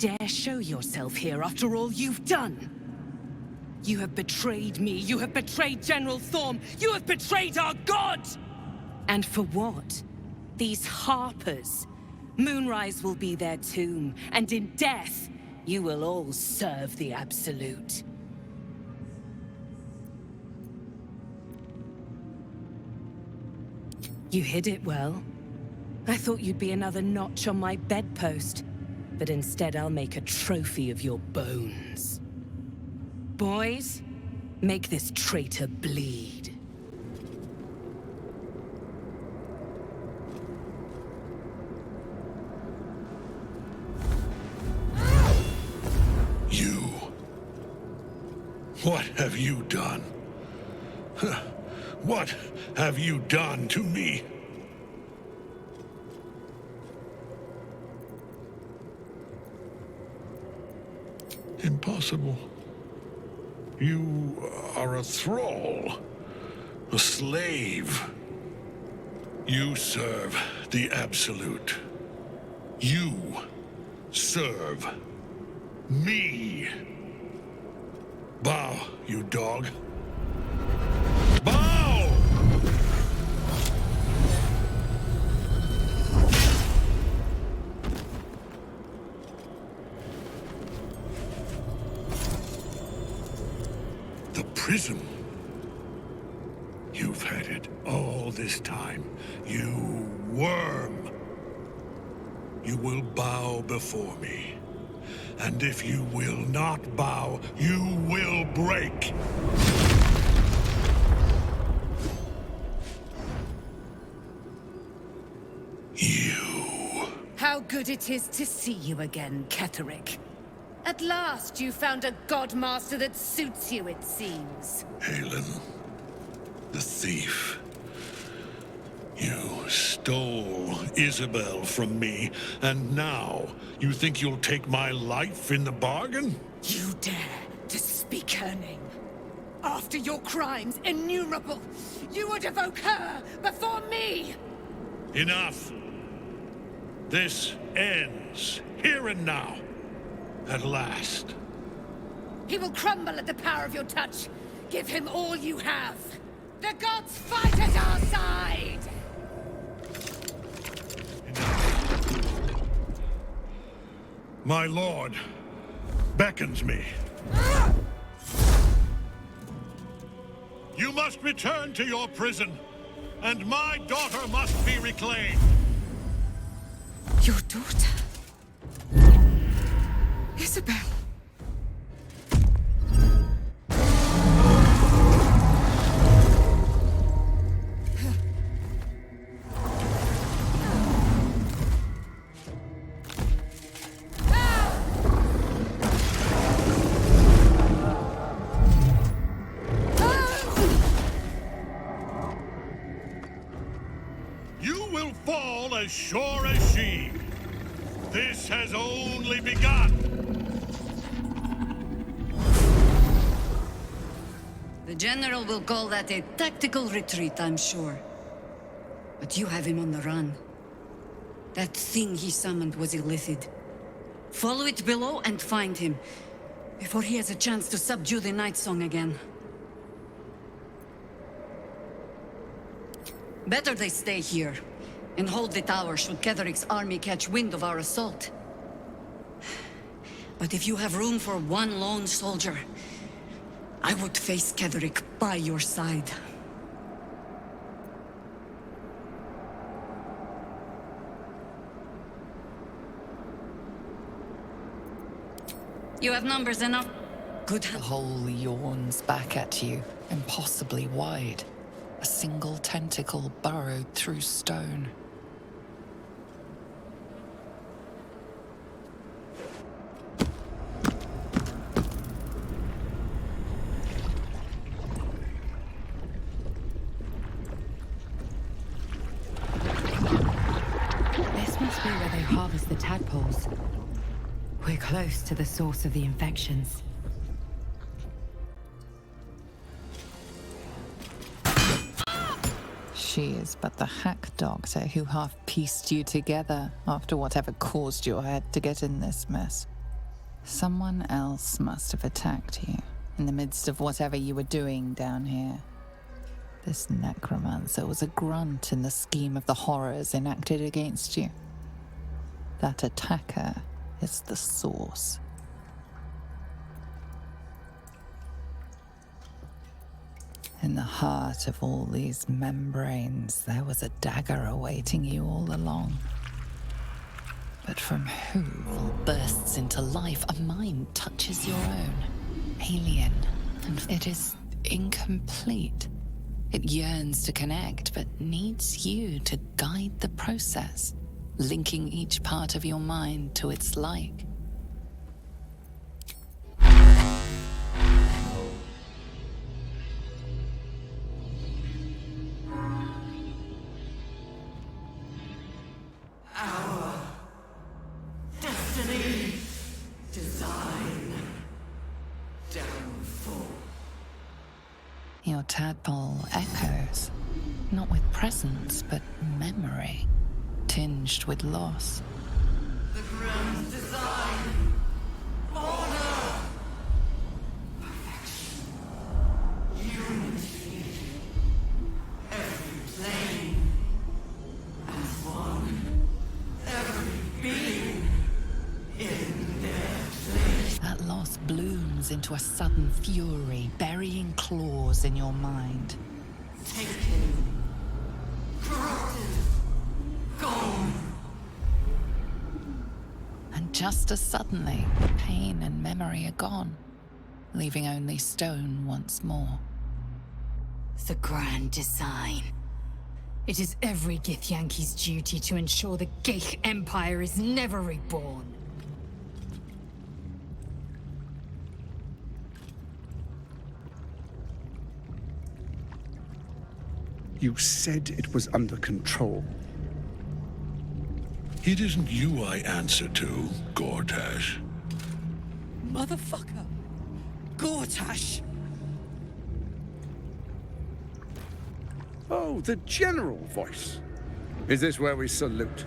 dare show yourself here after all you've done? You have betrayed me, you have betrayed General Thorm, you have betrayed our god! And for what? These harpers. Moonrise will be their tomb, and in death, you will all serve the Absolute. You hid it well. I thought you'd be another notch on my bedpost, but instead I'll make a trophy of your bones. Boys, make this traitor bleed. You. What have you done? What have you done to me? Impossible. You are a thrall, a slave. You serve the Absolute. You serve me. Bow, you dog. Bow! The prism. You've had it all this time. You worm. You will bow before me. And if you will not bow, you will break. You. How good it is to see you again, Kethric. At last you found a godmaster that suits you, it seems. Aylin, the thief. You stole Isabel from me, and now you think you'll take my life in the bargain? You dare to speak her name. After your crimes innumerable, you would evoke her before me! Enough! This ends here and now. At last. He will crumble at the power of your touch. Give him all you have. The gods fight at our side! My lord beckons me. You must return to your prison, and my daughter must be reclaimed. Your daughter? Isabel. You will fall as sure as she. This has only begun. The General will call that a tactical retreat, I'm sure. But you have him on the run. That thing he summoned was illithid. Follow it below and find him, before he has a chance to subdue the Nightsong again. Better they stay here, and hold the tower should Kethric's army catch wind of our assault. But if you have room for one lone soldier, I would face Kethric by your side. You have numbers enough? Good. The hole yawns back at you, impossibly wide. A single tentacle burrowed through stone. This must be where they harvest the tadpoles. We're close to the source of the infections. She is but the hack doctor who half pieced you together after whatever caused your head to get in this mess. Someone else must have attacked you in the midst of whatever you were doing down here. This necromancer was a grunt in the scheme of the horrors enacted against you. That attacker is the source. In the heart of all these membranes, there was a dagger awaiting you all along. But from who all bursts into life, a mind touches your own, alien, and it is incomplete. It yearns to connect, but needs you to guide the process, linking each part of your mind to its like. Your tadpole echoes, not with presence, but memory, tinged with loss. The grand design, order, perfection, unity, every plane, as one, every being in their place. That loss blooms into a sudden fury, burying claws in your mind. Taken, corrupted, gone. And just as suddenly, pain and memory are gone, leaving only stone once more. The grand design. It is every Githyanki's duty to ensure the Gith Empire is never reborn. You said it was under control. It isn't you I answer to, Gortash. Motherfucker! Gortash! Oh, the general voice. Is this where we salute?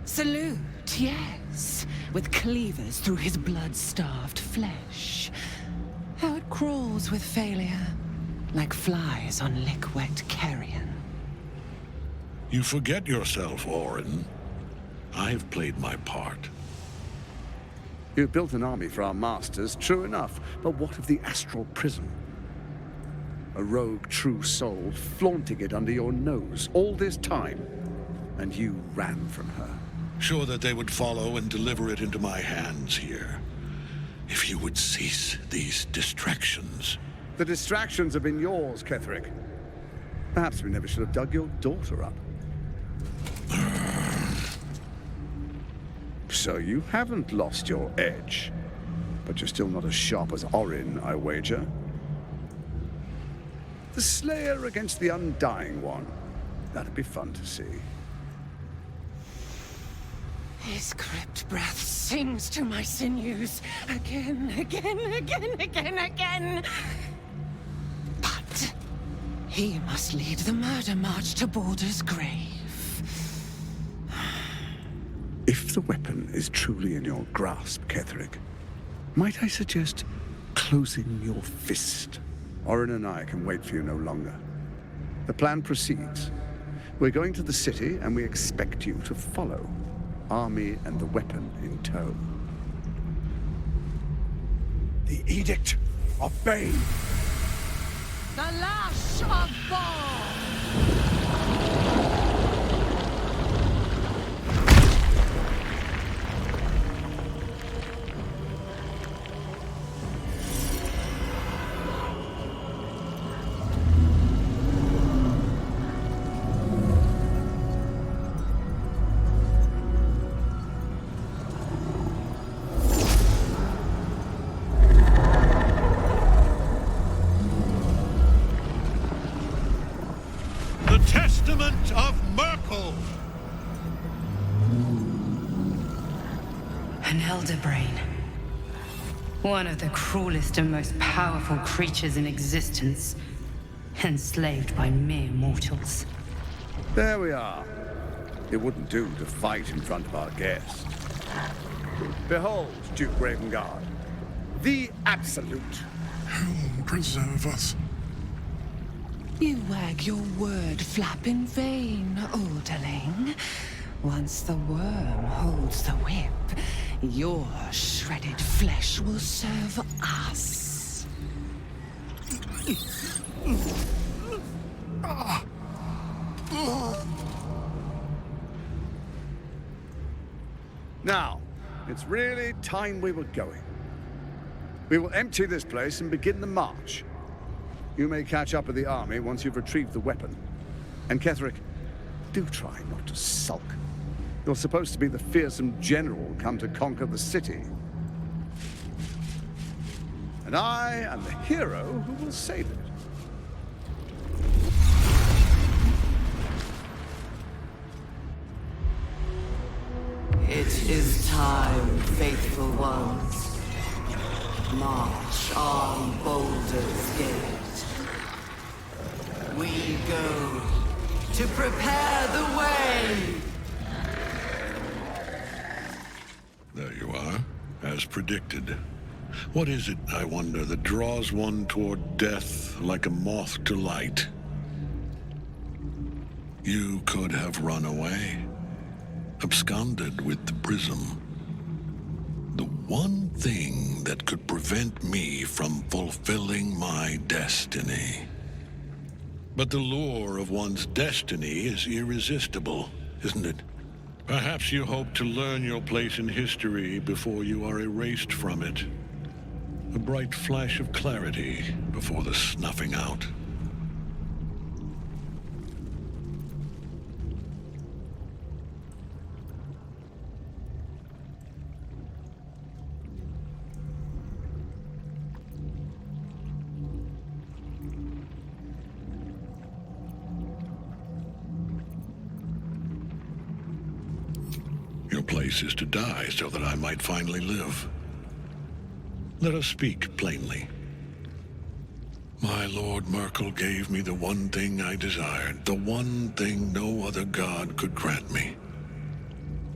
Salute, yes. With cleavers through his blood-starved flesh. How it crawls with failure. Like flies on lick-wet carrion. You forget yourself, Orin. I have played my part. You built an army for our masters, true enough. But what of the astral prison? A rogue true soul flaunting it under your nose all this time. And you ran from her. Sure that they would follow and deliver it into my hands here. If you would cease these distractions. The distractions have been yours, Kethric. Perhaps we never should have dug your daughter up. So you haven't lost your edge. But you're still not as sharp as Orin, I wager. The Slayer against the Undying One. That'd be fun to see. His crypt breath sings to my sinews. Again, again, again, again, again. But he must lead the murder march to Baldur's grave. If the weapon is truly in your grasp, Kethric, might I suggest closing your fist? Orin and I can wait for you no longer. The plan proceeds. We're going to the city, and we expect you to follow. Army and the weapon in tow. The Edict of Bane. The lash of Bhaal! Testament of Merkel! An elder brain. One of the cruelest and most powerful creatures in existence. Enslaved by mere mortals. There we are. It wouldn't do to fight in front of our guest. Behold, Duke Ravengard, the Absolute. Who preserve us? You wag your word flap in vain, Orderling. Once the worm holds the whip, your shredded flesh will serve us. Now, it's really time we were going. We will empty this place and begin the march. You may catch up with the army once you've retrieved the weapon. And Kethric, do try not to sulk. You're supposed to be the fearsome general come to conquer the city. And I am the hero who will save it. It is time, faithful ones. March on Baldur's Gate. We go to prepare the way. There you are, as predicted. What is it, I wonder, that draws one toward death like a moth to light? You could have run away, absconded with the prism. The one thing that could prevent me from fulfilling my destiny. But the lure of one's destiny is irresistible, isn't it? Perhaps you hope to learn your place in history before you are erased from it. A bright flash of clarity before the snuffing out. Your place is to die so that I might finally live. Let us speak plainly. My Lord Merkel gave me the one thing I desired, the one thing no other god could grant me.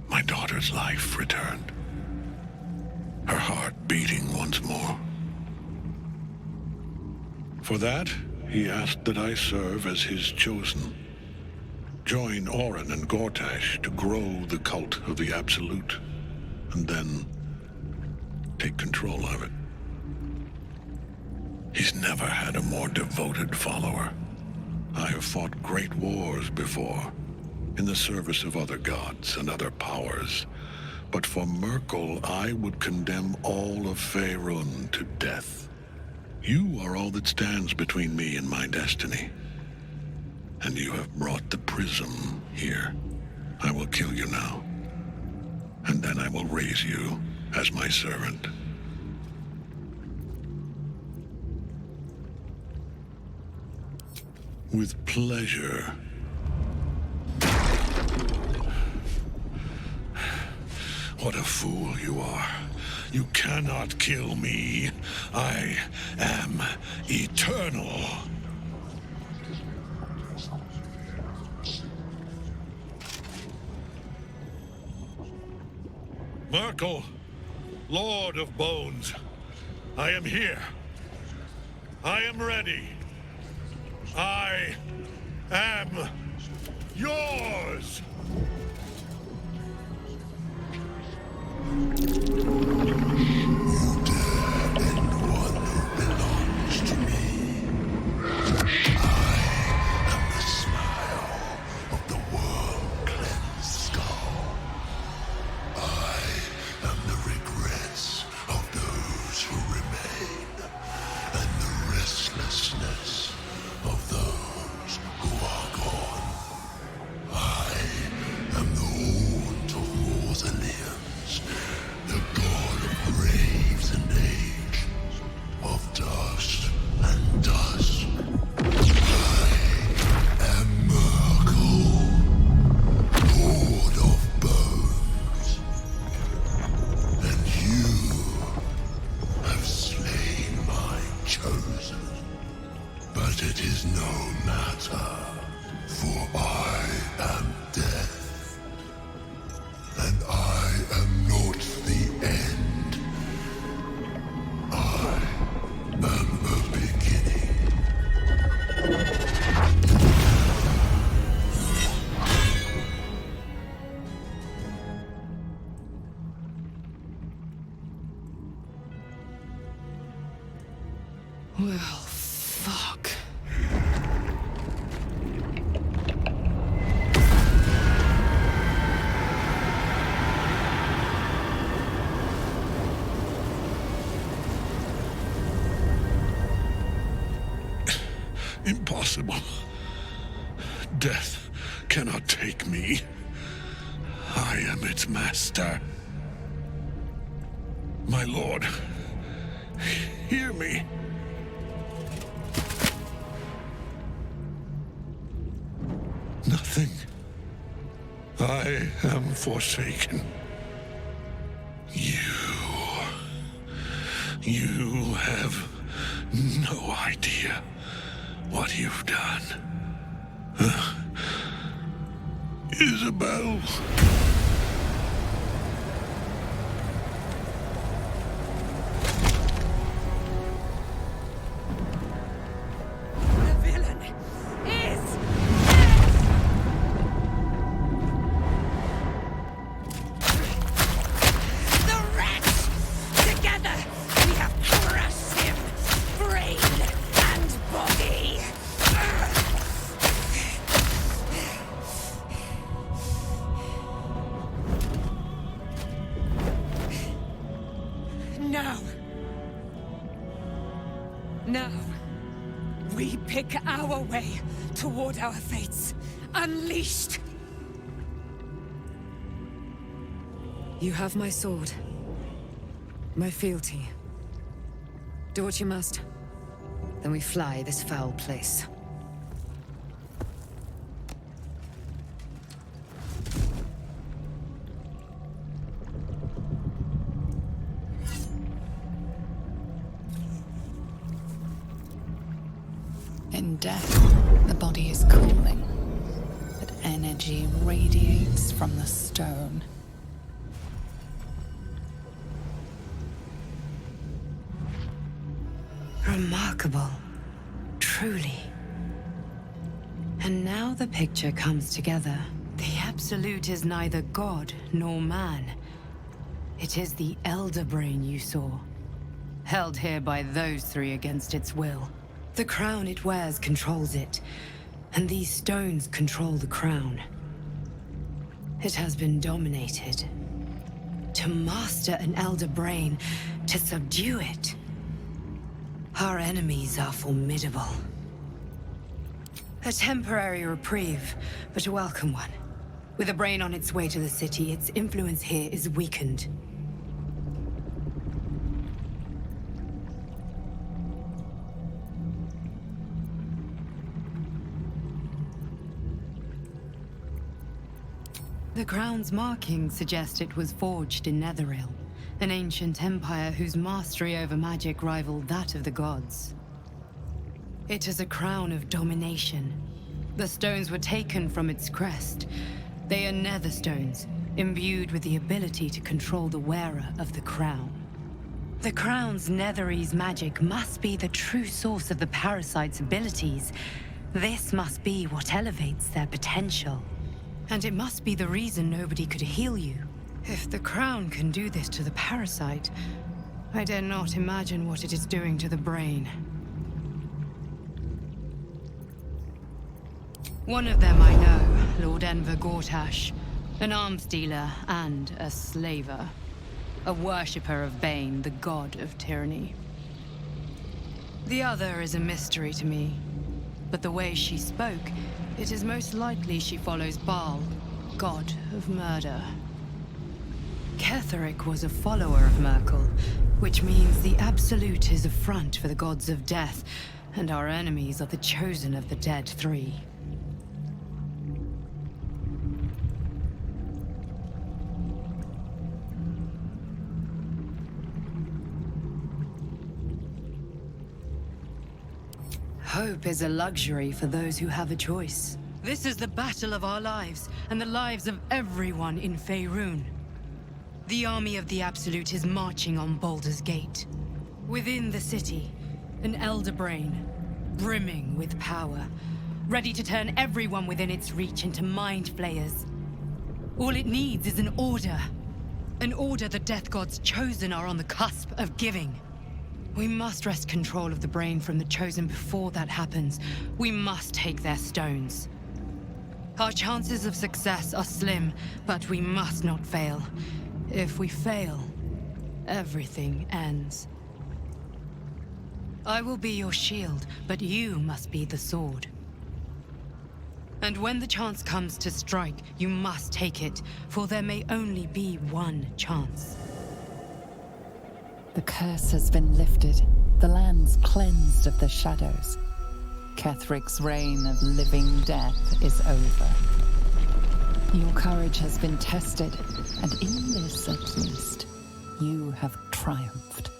My daughter's life returned. Her heart beating once more. For that, he asked that I serve as his chosen. Join Orin and Gortash to grow the cult of the Absolute, and then take control of it. He's never had a more devoted follower. I have fought great wars before, in the service of other gods and other powers, but for Merkel, I would condemn all of Faerun to death. You are all that stands between me and my destiny. And you have brought the prism here. I will kill you now. And then I will raise you as my servant. With pleasure. What a fool you are. You cannot kill me. I am eternal. Merkel, Lord of Bones, I am here. I am ready. I am yours! And I am not the Well, fuck. Impossible. Death cannot take me. I am its master. My lord, hear me. Nothing. I am forsaken. You have no idea what you've done. Isabel. The villain is the wretch! Together, we have crushed him, brain and body! Now, we pick our way toward our fates, unleashed! You have my sword. My fealty. Do what you must. Then we fly this foul place. In death, the body is cooling, but energy radiates from the stone. Remarkable. Truly. And now the picture comes together. The Absolute is neither god nor man. It is the Elder Brain you saw, held here by those three against its will. The crown it wears controls it, and these stones control the crown. It has been dominated. To master an Elder Brain, to subdue it. Our enemies are formidable. A temporary reprieve, but a welcome one. With a brain on its way to the city, its influence here is weakened. The crown's markings suggest it was forged in Netheril, an ancient empire whose mastery over magic rivaled that of the gods. It is a crown of domination. The stones were taken from its crest. They are nether stones, imbued with the ability to control the wearer of the crown. The crown's Netherese magic must be the true source of the parasite's abilities. This must be what elevates their potential. And it must be the reason nobody could heal you. If the crown can do this to the parasite, I dare not imagine what it is doing to the brain. One of them I know, Lord Enver Gortash, an arms dealer and a slaver. A worshipper of Bane, the god of tyranny. The other is a mystery to me, but the way she spoke, it is most likely she follows Baal, god of murder. Kethric was a follower of Merkel, which means the Absolute is a front for the gods of death, and our enemies are the chosen of the Dead Three. Hope is a luxury for those who have a choice. This is the battle of our lives, and the lives of everyone in Faerun. The army of the Absolute is marching on Baldur's Gate. Within the city, an Elder Brain, brimming with power, ready to turn everyone within its reach into mind flayers. All it needs is an order the Death God's chosen are on the cusp of giving. We must wrest control of the brain from the Chosen before that happens. We must take their stones. Our chances of success are slim, but we must not fail. If we fail, everything ends. I will be your shield, but you must be the sword. And when the chance comes to strike, you must take it, for there may only be one chance. The curse has been lifted, the land's cleansed of the shadows. Kethric's reign of living death is over. Your courage has been tested, and in this at least, you have triumphed.